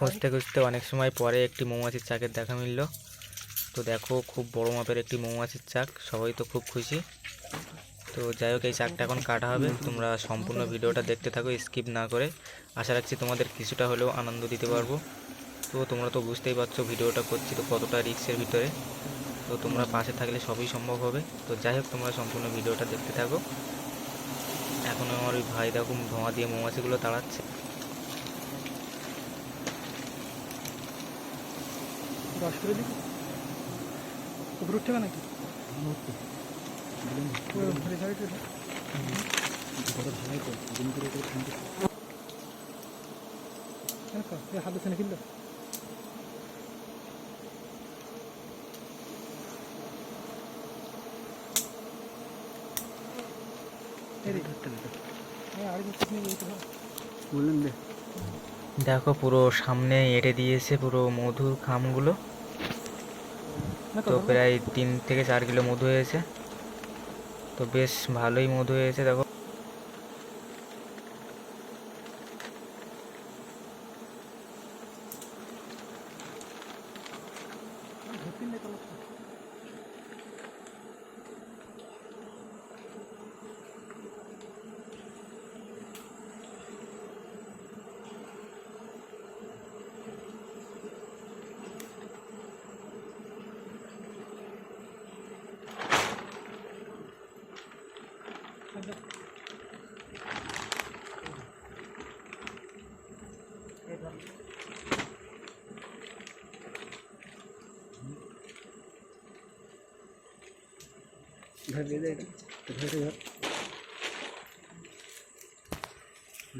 খুঁজতে খুঁজতে অনেক সময় পরে একটি মৌমাছির চাকের দেখা মিলল। তো দেখো খুব বড় মাপের একটি মৌমাছির চাক, সবাই তো খুব খুশি। তো যাই হোক, এই চাকটা এখন কাটা হবে। তোমরা সম্পূর্ণ ভিডিওটা দেখতে থাকো স্কিপ না করে। আশা রাখছি তোমাদের কিছুটা হলেও আনন্দ দিতে পারবো। তো তোমরা তো বুঝতেই পারছো ভিডিওটা করছি তো কতটা রিস্কের ভিতরে। তো তোমরা পাশে থাকলে সবই সম্ভব হবে। তো যাই হোক, তোমরা সম্পূর্ণ ভিডিওটা দেখতে থাকো। এখন আমার ওই ভাই দেখো ধোঁয়া দিয়ে মৌমাছিগুলো তাড়াচ্ছে। রস করে দিবি উপরে উঠতে নাকি হাতে ফেনে কিনলো দেখো পুরো সামনে এঁটে দিয়েছে পুরো মধুর খামগুলো। তো প্রায় 3 থেকে 4 কিলো মধু হয়েছে। তো বেশ ভালোই মধু হয়েছে দেখো।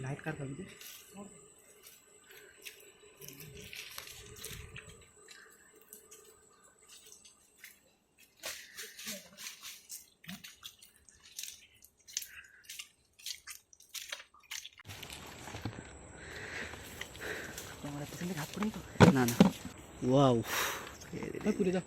লাইট কার পাবি তোমার পিছনে হাত পড়েই তো না না ওয়াও তুলে যাও